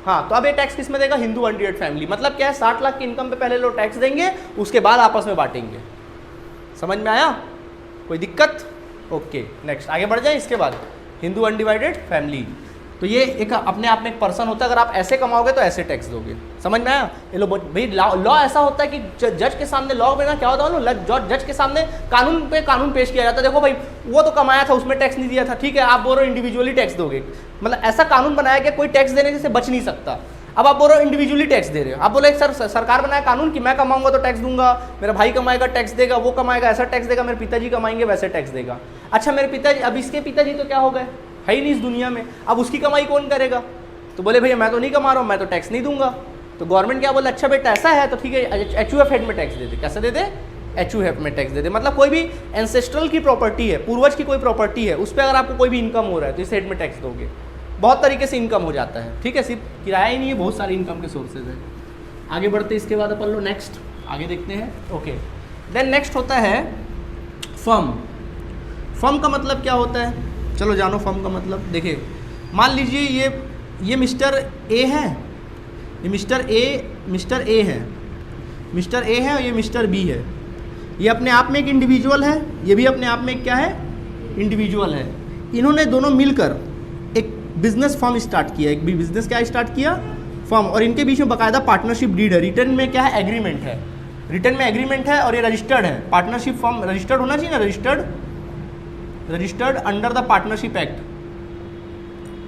हाँ, तो अब ये टैक्स किस में देगा, हिंदू अनडिवाइडेड फैमिली। मतलब क्या है, 60 लाख की इनकम पे पहले लोग टैक्स देंगे, उसके बाद आपस में बांटेंगे। समझ में आया, कोई दिक्कत? ओके, नेक्स्ट आगे बढ़ जाए। इसके बाद हिंदू अनडिवाइडेड फैमिली, तो ये एक अपने आप में एक पर्सन होता है, अगर आप ऐसे कमाओगे तो ऐसे टैक्स दोगे। समझ में आया? ये लो भाई, लॉ ऐसा होता है कि जज के सामने, लॉ में ना क्या होता है ना, जज के सामने कानून पे कानून पेश किया जाता है। देखो भाई, वो तो कमाया था, उसमें टैक्स नहीं दिया था, ठीक है, आप बोल रहे हो इंडिविजुअली टैक्स दोगे। मतलब ऐसा कानून बनाया कि कोई टैक्स देने से बच नहीं सकता। अब आप बोल रहे हो इंडिविजुअली टैक्स दे रहे हो, आप बोले सर सरकार बनाया कानून कि मैं कमाऊंगा तो टैक्स दूंगा, मेरा भाई कमाएगा टैक्स देगा, वो कमाएगा ऐसा टैक्स देगा, मेरे पिताजी कमाएंगे वैसे टैक्स देगा। अच्छा, मेरे पिताजी, अब इसके पिताजी तो क्या हो गए, है ही नहीं इस दुनिया में, अब उसकी कमाई कौन करेगा? तो बोले भैया मैं तो नहीं कमा रहा हूँ, मैं तो टैक्स नहीं दूंगा। तो गवर्नमेंट क्या बोले, अच्छा बेटा ऐसा है तो ठीक है, HUF हेड में टैक्स दे दे। कैसे दे दे? HUF में टैक्स दे दे। मतलब कोई भी एंसेस्ट्रल की प्रॉपर्टी है, पूर्वज की कोई प्रॉपर्टी है, उस पर अगर आपको कोई भी इनकम हो रहा है तो इस हेड में टैक्स दोगे। बहुत तरीके से इनकम हो जाता है, ठीक है, सिर्फ किराया ही नहीं है, बहुत सारे इनकम के सोर्सेज है। आगे बढ़ते इसके बाद अपन लोग नेक्स्ट आगे देखते हैं। ओके, देन नेक्स्ट होता है फर्म। फर्म का मतलब क्या होता है, चलो जानो फर्म का मतलब। देखिए, मान लीजिए ये मिस्टर ए है, ये मिस्टर ए है, मिस्टर ए है और ये मिस्टर बी है। ये अपने आप में एक इंडिविजुअल है, ये भी अपने आप में एक क्या है, इंडिविजुअल है। इन्होंने दोनों मिलकर एक बिजनेस फर्म स्टार्ट किया, एक भी बिजनेस क्या स्टार्ट किया, फर्म। और इनके बीच में बाकायदा पार्टनरशिप डीड है, रिटर्न में क्या है, एग्रीमेंट है, रिटर्न में एग्रीमेंट है और ये रजिस्टर्ड है। पार्टनरशिप फर्म रजिस्टर्ड होना चाहिए ना, registered under the partnership act.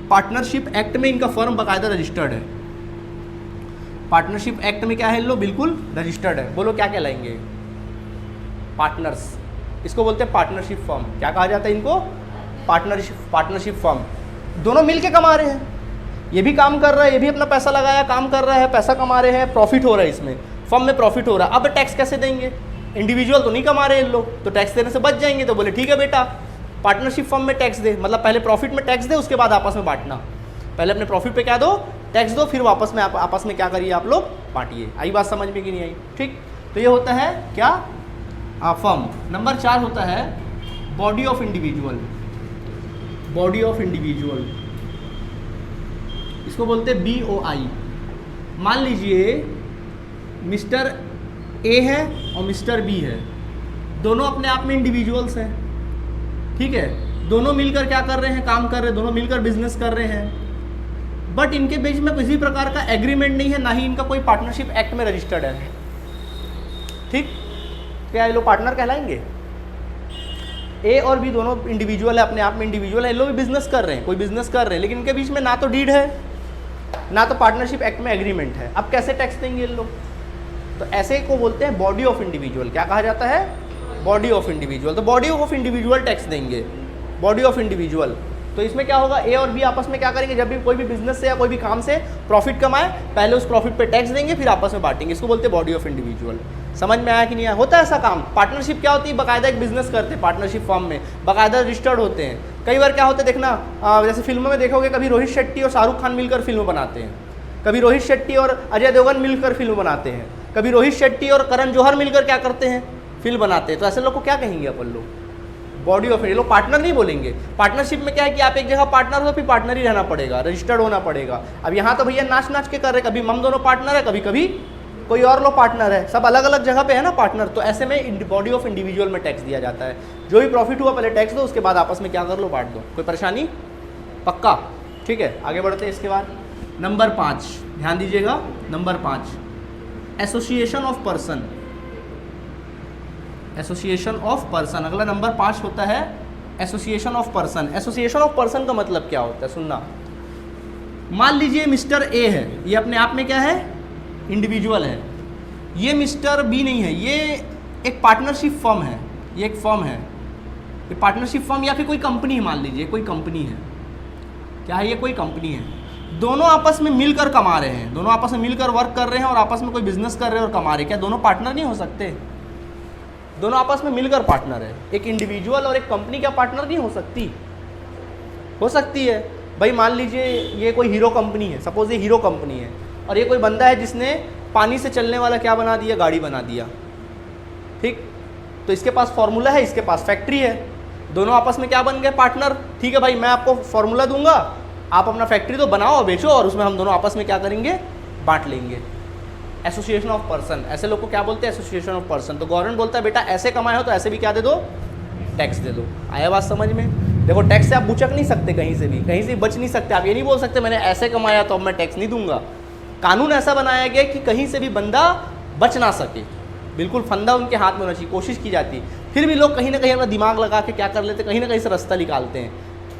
Partnership act में इनका फर्म बाकायदा रजिस्टर्ड है। पार्टनरशिप एक्ट में क्या है, लो बिल्कुल रजिस्टर्ड है। बोलो क्या कहलाएंगे, पार्टनर्स। इसको बोलते हैं पार्टनरशिप फर्म। क्या कहा जाता है इनको, पार्टनरशिप फर्म। दोनों मिलके कमा रहे हैं, ये भी काम कर रहा है, ये भी अपना पैसा लगाया, काम कर रहा है, पैसा कमा रहे हैं, प्रॉफिट हो रहा है इसमें, फर्म में प्रॉफिट हो रहा है। अब टैक्स कैसे देंगे, इंडिविजुअल तो नहीं कमा रहे इन लोग, तो टैक्स देने से बच जाएंगे। तो बोले ठीक है बेटा, पार्टनरशिप फर्म में टैक्स दे, मतलब पहले प्रॉफिट में टैक्स दे, उसके बाद आपस में बांटना। पहले अपने प्रॉफिट पे क्या दो, टैक्स दो, फिर वापस में आपस में क्या करिए आप लोग, बांटिए। आई बात समझ में कि नहीं आई? ठीक, तो ये होता है क्या, फर्म। नंबर 4 होता है body of individual. Body of individual, इसको बोलते हैं BOI। मान लीजिए मिस्टर ए है और मिस्टर बी है, दोनों अपने आप में इंडिविजुअल्स हैं, ठीक है, दोनों मिलकर क्या कर रहे हैं, काम कर रहे हैं, दोनों मिलकर बिजनेस कर रहे हैं, बट इनके बीच में किसी प्रकार का एग्रीमेंट नहीं है, ना ही इनका कोई पार्टनरशिप एक्ट में रजिस्टर्ड है। ठीक, क्या ये लोग पार्टनर कहलाएंगे? ए और बी दोनों इंडिविजुअल है, अपने आप में इंडिविजुअल है, ये लोग भी बिजनेस कर रहे हैं, कोई बिजनेस कर रहे हैं, लेकिन इनके बीच में ना तो डीड है ना तो पार्टनरशिप एक्ट में एग्रीमेंट है। अब कैसे टैक्स देंगे ये लोग? तो ऐसे को बोलते हैं बॉडी ऑफ इंडिविजुअल। क्या कहा जाता है, बॉडी ऑफ इंडिविजुअल। तो बॉडी ऑफ इंडिविजुअल टैक्स देंगे, बॉडी ऑफ इंडिविजुअल। तो इसमें क्या होगा, ए और बी आपस में क्या करेंगे, जब भी कोई भी बिजनेस से या कोई भी काम से प्रॉफिट कमाए, पहले उस प्रॉफिट पे टैक्स देंगे, फिर आपस में बांटेंगे। इसको बोलते हैं बॉडी ऑफ इंडिविजुअल। समझ में आया कि नहीं आया? होता है ऐसा काम। पार्टनरशिप क्या होती है, बाकायदा एक बिजनेस करते हैं पार्टनरशिप फर्म में, बाकायदा रजिस्टर्ड होते हैं। कई बार क्या होता है देखना, जैसे फिल्मों में देखोगे, कभी रोहित शेट्टी और शाहरुख खान मिलकर फिल्म बनाते हैं, कभी रोहित शेट्टी और अजय देवगन मिलकर फिल्म बनाते हैं, कभी रोहित शेट्टी और करण जौहर मिलकर क्या करते हैं, फिल्म बनाते हैं। तो ऐसे लोग को क्या कहेंगे अपन लोग, बॉडी ऑफ। ये लोग पार्टनर नहीं बोलेंगे। पार्टनरशिप में क्या है कि आप एक जगह पार्टनर हो, फिर पार्टनर ही रहना पड़ेगा, रजिस्टर्ड होना पड़ेगा। अब यहाँ तो भैया नाच नाच के कर रहे, कभी हम दोनों पार्टनर है, कभी कभी कोई और लोग पार्टनर है, सब अलग अलग जगह पे है ना पार्टनर। तो ऐसे में बॉडी ऑफ इंडिविजुअल में टैक्स दिया जाता है। जो भी प्रॉफिट हुआ पहले टैक्स दो, उसके बाद आपस में क्या कर लो, बांट दो। कोई परेशानी? पक्का? ठीक है, आगे बढ़ते हैं। इसके बाद नंबर 5 ध्यान दीजिएगा, number 5 association of person. Association of person, अगला नंबर 5 होता है association of person. Association of person का मतलब क्या होता है, सुनना। मान लीजिए मिस्टर ए है, ये अपने आप में क्या है, इंडिविजुअल है। ये मिस्टर बी नहीं है, ये एक पार्टनरशिप फर्म है, ये एक फर्म है, ये पार्टनरशिप फर्म या फिर कोई कंपनी है। मान लीजिए कोई कंपनी है, क्या है ये, कोई कंपनी है। दोनों आपस में मिलकर कमा रहे हैं, दोनों आपस में मिलकर वर्क कर रहे हैं और आपस में कोई बिजनेस कर रहे हैं और कमा रहे हैं, क्या दोनों पार्टनर नहीं हो सकते? दोनों आपस में मिलकर पार्टनर है। एक इंडिविजुअल और एक कंपनी क्या पार्टनर नहीं हो सकती? हो सकती है। भाई मान लीजिए ये कोई हीरो कंपनी है, सपोज ये हीरो कंपनी है, और ये कोई बंदा है जिसने पानी से चलने वाला क्या बना दिया, गाड़ी बना दिया, ठीक। तो इसके पास फॉर्मूला है, इसके पास फैक्ट्री है, दोनों आपस में क्या बन गए, पार्टनर। ठीक है भाई, मैं आपको फॉर्मूला दूंगा, आप अपना फैक्ट्री तो बनाओ और बेचो, और उसमें हम दोनों आपस में क्या करेंगे, बांट लेंगे। एसोसिएशन ऑफ पर्सन, ऐसे लोग को क्या बोलते हैं, एसोसिएशन ऑफ पर्सन। तो गवर्नमेंट बोलता है बेटा ऐसे कमाए हो तो ऐसे भी क्या दे दो, टैक्स दे दो। आया बात समझ में? देखो टैक्स से आप बुचक नहीं सकते, कहीं से भी बच नहीं सकते। आप ये नहीं बोल सकते मैंने ऐसे कमाया तो अब मैं टैक्स नहीं दूंगा। कानून ऐसा बनाया गया कि कहीं से भी बंदा बच ना सके, बिल्कुल फंदा उनके हाथ में होना चाहिए, कोशिश की जाती है। फिर भी लोग कहीं ना कहीं अपना दिमाग लगा के क्या कर लेते हैं, कहीं ना कहीं से रास्ता निकालते हैं।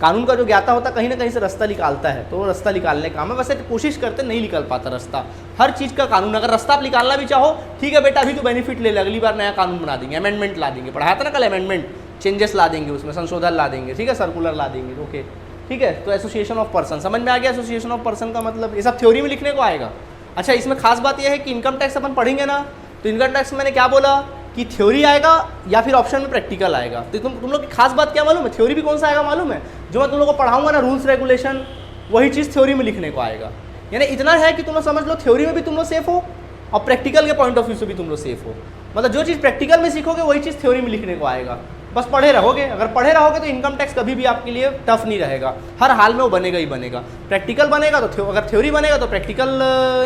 कानून का जो ज्ञाता होता है कहीं ना कहीं से रास्ता निकालता है, तो वो रास्ता निकालने का मैं वैसे कोशिश करते नहीं निकल पाता रास्ता। हर चीज़ का कानून, अगर रास्ता आप निकालना भी चाहो ठीक है बेटा अभी तो बेनिफिट ले ले, अगली बार नया कानून बना देंगे, अमेंडमेंट ला देंगे, पढ़ाया था ना कल, अमेंडमेंट चेंजेस ला देंगे, उसमें संशोधन ला देंगे, ठीक है, सर्कुलर ला देंगे, ओके ठीक है। तो एसोसिएशन ऑफ पर्सन समझ में आ गया। एसोसिएशन ऑफ पर्सन का मतलब ये सब थ्योरी में लिखने को आएगा। अच्छा, इसमें खास बात यह है कि इनकम टैक्स अपन पढ़ेंगे ना, तो इनकम टैक्स मैंने क्या बोला कि थ्योरी आएगा या फिर ऑप्शन में प्रैक्टिकल आएगा। तो तुम लोग की खास बात क्या मालूम है, थ्योरी भी कौन सा आएगा मालूम है, जो मैं तुम लोग को पढ़ाऊंगा ना रूल्स रेगुलेशन, वही चीज़ थ्योरी में लिखने को आएगा। यानी इतना है कि तुम लोग समझ लो थ्योरी में भी तुम लोग सेफ हो और प्रैक्टिकल के पॉइंट ऑफ व्यू से भी तुम लोग सेफ हो। मतलब जो चीज़ प्रैक्टिकल में सीखोगे वही चीज़ थ्योरी में लिखने को आएगा। बस पढ़े रहोगे, अगर पढ़े रहोगे तो इनकम टैक्स कभी भी आपके लिए टफ नहीं रहेगा, हर हाल में वो बनेगा ही बनेगा। प्रैक्टिकल बनेगा तो अगर थ्योरी बनेगा तो प्रैक्टिकल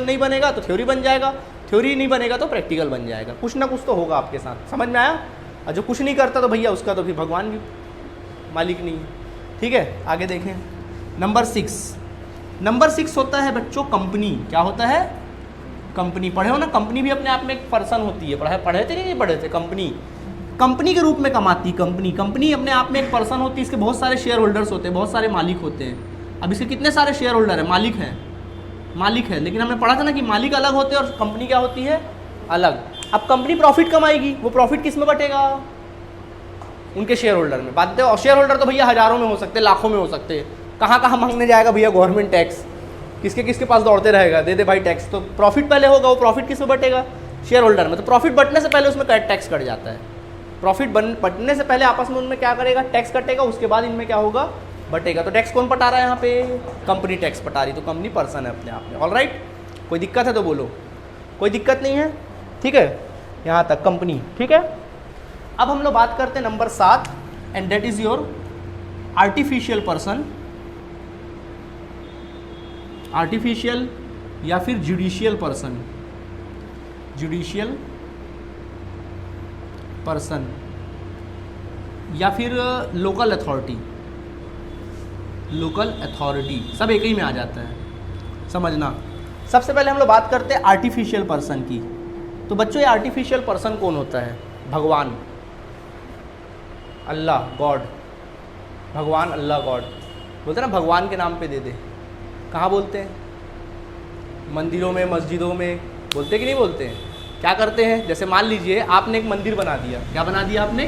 नहीं बनेगा तो थ्योरी बन जाएगा, थ्योरी नहीं बनेगा तो प्रैक्टिकल बन जाएगा। कुछ ना कुछ तो होगा आपके साथ, समझ में आया। और जो कुछ नहीं करता तो भैया उसका तो फिर भगवान भी मालिक नहीं है। ठीक है, आगे देखें। नंबर 6 होता है बच्चों कंपनी। क्या होता है, कंपनी। पढ़े हो ना, कंपनी भी अपने आप में एक पर्सन होती है। पढ़े थे नहीं पढ़े थे? कंपनी के रूप में कमाती कंपनी अपने आप में एक पर्सन होती है। इसके बहुत सारे शेयर होल्डर्स होते हैं, बहुत सारे मालिक होते हैं। अब इसके कितने सारे शेयर होल्डर हैं, मालिक है, लेकिन हमने पढ़ा था ना कि मालिक अलग होते हैं और कंपनी क्या होती है, अलग। अब कंपनी प्रॉफिट कमाएगी, वो प्रॉफिट किस में बटेगा, उनके शेयर होल्डर में। बात है, शेयर होल्डर तो भैया हजारों में हो सकते, लाखों में हो सकते। कहाँ मांगने जाएगा भैया गवर्नमेंट टैक्स, किसके पास दौड़ते रहेगा, दे भाई टैक्स। तो प्रॉफिट पहले होगा, वो प्रॉफिट किस में बटेगा, शेयर होल्डर में। तो प्रॉफिट बटने से पहले उसमें टैक्स कट जाता है। प्रॉफिट बटने से पहले आपस में उनमें क्या करेगा, टैक्स कटेगा, उसके बाद इनमें क्या होगा, बटेगा। तो टैक्स कौन पटा रहा है यहाँ पे, कंपनी टैक्स पटा रही। तो कंपनी पर्सन है अपने आप में। ऑलराइट, कोई दिक्कत है तो बोलो, कोई दिक्कत नहीं है, ठीक है, यहाँ तक कंपनी, ठीक है। अब हम लोग बात करते हैं number 7, and that is your artificial person. Artificial या फिर जुडिशियल पर्सन, या फिर लोकल अथॉरिटी, सब एक ही में आ जाता है, समझना। सबसे पहले हम लोग बात करते हैं आर्टिफिशियल पर्सन की। तो बच्चों ये आर्टिफिशियल पर्सन कौन होता है, भगवान, अल्लाह, गॉड, भगवान, अल्लाह, गॉड। बोलते ना भगवान के नाम पे दे दे, कहाँ बोलते हैं, मंदिरों में, मस्जिदों में बोलते कि नहीं बोलते हैं। क्या करते हैं, जैसे मान लीजिए आपने एक मंदिर बना दिया। क्या बना दिया आपने,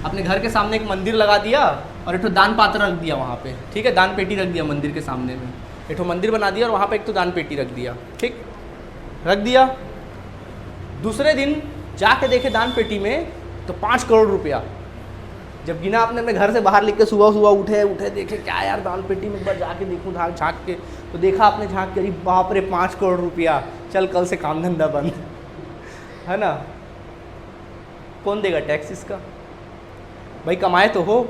अपने घर के सामने एक मंदिर लगा दिया और एक तो दान पात्र रख दिया वहाँ पे, ठीक है, दान पेटी रख दिया मंदिर के सामने में। एक तो मंदिर बना दिया और वहाँ पे एक तो दान पेटी रख दिया, ठीक, रख दिया। दूसरे दिन जाके देखे दान पेटी में तो 5 करोड़ रुपया। जब गिना आपने अपने घर से बाहर लिख के सुबह उठे देखे क्या यार दान पेटी में, एक बार जाके देखूँ झाँक के, तो देखा आपने झाँक के, अरे बाप रे 5 करोड़ रुपया, चल कल से काम धंधा बंद, है ना। कौन देगा टैक्स इसका, भाई कमाए तो हो,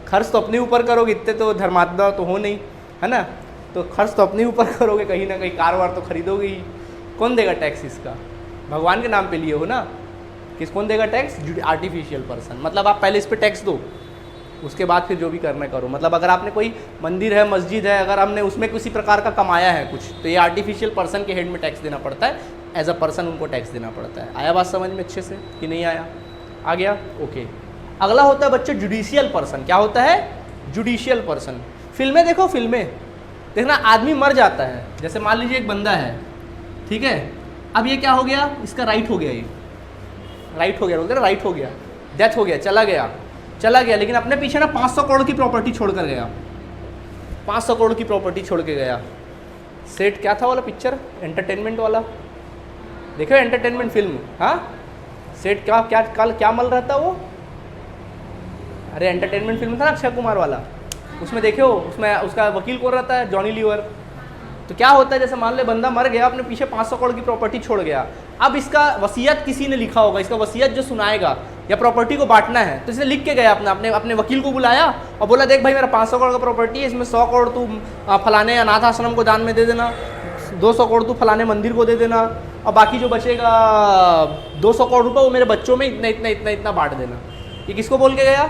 खर्च तो अपने ऊपर करोगे, इतने तो धर्मात्मा तो हो नहीं, है ना। तो खर्च तो अपने ऊपर करोगे, कहीं ना कहीं कार वार तो खरीदोगे ही। कौन देगा टैक्स इसका, भगवान के नाम पे लिए हो ना, कौन देगा टैक्स, आर्टिफिशियल पर्सन। मतलब आप पहले इस पर टैक्स दो, उसके बाद फिर जो भी करना करो। मतलब अगर आपने कोई मंदिर है, मस्जिद है, अगर हमने उसमें किसी प्रकार का कमाया है कुछ, तो ये आर्टिफिशियल पर्सन के हेड में टैक्स देना पड़ता है, एज अ पर्सन उनको टैक्स देना पड़ता है। आया बात समझ में अच्छे से कि नहीं आया, आ गया, ओके। अगला होता है बच्चों जुडिशियल पर्सन। क्या होता है, जुडिशियल पर्सन। फिल्में देखो, फिल्में देखना, आदमी मर जाता है, जैसे मान लीजिए एक बंदा है, ठीक है, अब ये क्या हो गया, इसका राइट हो गया, ये राइट हो गया, बोलते ना राइट हो गया, डेथ हो गया, चला गया, लेकिन अपने पीछे ना 500 करोड़ की प्रॉपर्टी छोड़ कर गया, 500 करोड़ की प्रॉपर्टी छोड़ के गया, सेठ क्या था वाला पिक्चर, एंटरटेनमेंट वाला, देखो एंटरटेनमेंट फिल्म, हाँ सेठ क्या क्या कल क्या मल रहा था वो, अरे एंटरटेनमेंट फिल्म था ना अक्षय कुमार वाला, उसमें देखो उसमें उसका वकील कौन रहता है, जॉनी लीवर। तो क्या होता है, जैसे मान ले बंदा मर गया, अपने पीछे 500 करोड़ की प्रॉपर्टी छोड़ गया, अब इसका वसीयत किसी ने लिखा होगा, इसका वसीयत जो सुनाएगा या प्रॉपर्टी को बांटना है तो इसने लिख के गया अपने वकील को बुलाया और बोला देख भाई मेरा 500 करोड़ का प्रॉपर्टी है, इसमें 100 करोड़ तू फलाने अनाथ आश्रम को दान में दे देना, 200 करोड़ तू फलाने मंदिर को दे देना और बाकी जो बचेगा 200 करोड़ रुपये वो मेरे बच्चों में इतना इतना इतना इतना बांट देना। ये किसको बोल के गया,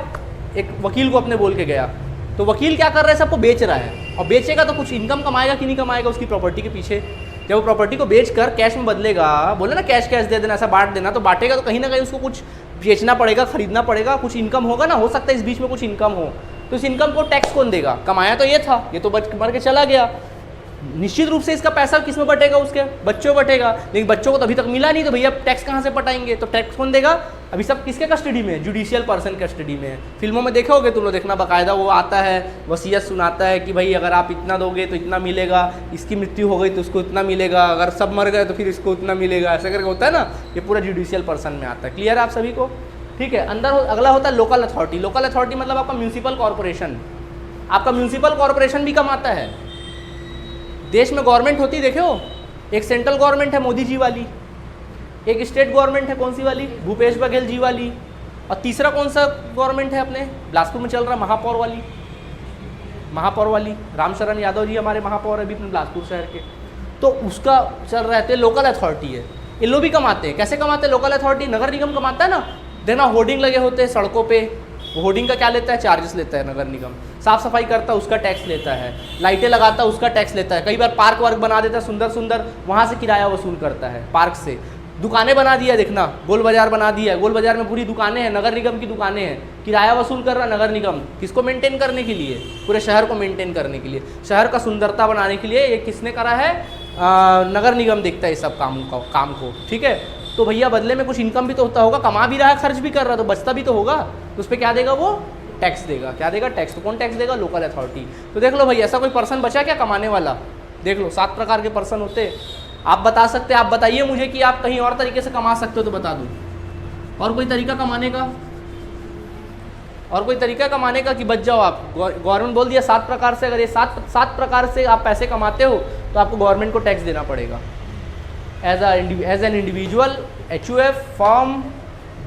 एक वकील को अपने बोल के गया। तो वकील क्या कर रहा है, सबको बेच रहा है और बेचेगा तो कुछ इनकम कमाएगा कि नहीं कमाएगा उसकी प्रॉपर्टी के पीछे। जब वो प्रॉपर्टी को बेच कर कैश में बदलेगा, बोले ना कैश दे देना, ऐसा बांट देना, तो बांटेगा तो कहीं ना कहीं उसको कुछ बेचना पड़ेगा, खरीदना पड़ेगा, कुछ इनकम होगा ना, हो सकता है इस बीच में कुछ इनकम हो, तो इस इनकम को टैक्स कौन देगा, कमाया तो ये था, ये तो मर के चला गया, निश्चित रूप से इसका पैसा किस में बटेगा, उसके बच्चों बटेगा, लेकिन बच्चों को तो अभी तक मिला नहीं, तो भैया टैक्स कहाँ से पटाएंगे, तो टैक्स कौन देगा, अभी सब किसके कस्टडी में है, जुडिशियल पर्सन कस्टडी में है। फिल्मों में देखोगे तुम लोग, देखना बाकायदा वो आता है, वसीयत सुनाता है कि भाई अगर आप इतना दोगे तो इतना मिलेगा, इसकी मृत्यु हो गई तो उसको इतना मिलेगा, अगर सब मर गए तो फिर इसको इतना मिलेगा, ऐसा करके होता है ना, ये पूरा जुडिशियल पर्सन में आता है। क्लियर है आप सभी को, ठीक है। अंदर अगला होता है लोकल अथॉरिटी। लोकल अथॉरिटी मतलब आपका म्यूनसिपल कॉर्पोरेशन, आपका म्यूनसिपल कॉर्पोरेशन भी कमाता है। देश में गवर्नमेंट होती देखो, एक सेंट्रल गवर्नमेंट है मोदी जी वाली, एक स्टेट गवर्नमेंट है कौन सी वाली, भूपेश बघेल जी वाली, और तीसरा कौन सा गवर्नमेंट है अपने बिलासपुर में चल रहा, महापौर वाली रामशरण यादव जी हमारे महापौर है अभी अपने बिलासपुर शहर के, तो उसका चल रहा है लोकल अथॉरिटी है। इन लोग भी कमाते हैं, कैसे कमाते हैं लोकल अथॉरिटी, नगर निगम कमाता है ना, देखना होर्डिंग लगे होते हैं सड़कों पे, वो होर्डिंग का क्या लेता है, चार्जेस लेता है नगर निगम, साफ सफाई करता है उसका टैक्स लेता है, लाइटें लगाता है उसका टैक्स लेता है, कई बार पार्क वार्क बना देता है सुंदर सुंदर, वहाँ से किराया वसूल करता है, पार्क से। दुकानें बना दिया, देखना गोल बाजार बना दिया, गोल बाजार में पूरी दुकानें हैं, नगर निगम की दुकानें हैं, किराया वसूल कर रहा नगर निगम, किसको मेंटेन करने के लिए, पूरे शहर को मेंटेन करने के लिए, शहर का सुंदरता बनाने के लिए, ये किसने करा है, नगर निगम देखता है इस सब काम को, ठीक है। तो भैया बदले में कुछ इनकम भी तो होता होगा, कमा भी रहा है, खर्च भी कर रहा है, तो बचता भी तो होगा, तो उस पर क्या देगा वो, टैक्स देगा। क्या देगा, टैक्स। तो कौन टैक्स देगा, लोकल अथॉरिटी। तो देख लो भाई, ऐसा कोई पर्सन बचा क्या कमाने वाला, देख लो 7 प्रकार के पर्सन होते। आप बता सकते, आप बताइए मुझे कि आप कहीं और तरीके से कमा सकते हो तो बता दूँ, और कोई तरीका कमाने का, और कोई तरीका कमाने का कि बच जाओ आप। गवर्नमेंट बोल दिया 7 प्रकार से, अगर ये 7 प्रकार से आप पैसे कमाते हो तो आपको गवर्नमेंट को टैक्स देना पड़ेगा। As an individual, HUF, firm,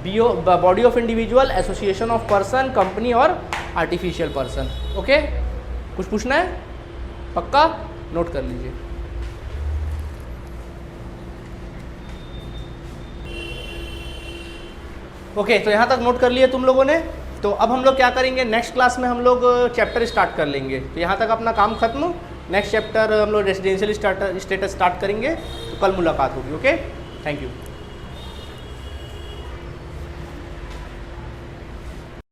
body of individual, association of person, company और आर्टिफिशियल पर्सन। ओके, कुछ पूछना है, पक्का नोट कर लीजिए। ओके, तो यहाँ तक नोट कर लिए तुम लोगों ने। तो अब हम लोग क्या करेंगे, नेक्स्ट क्लास में हम लोग चैप्टर स्टार्ट कर लेंगे। तो यहाँ तक अपना काम खत्म, नेक्स्ट चैप्टर हम लोग रेजिडेंशियल स्टेटस स्टार्ट करेंगे। तो कल मुलाकात होगी। Okay, thank you.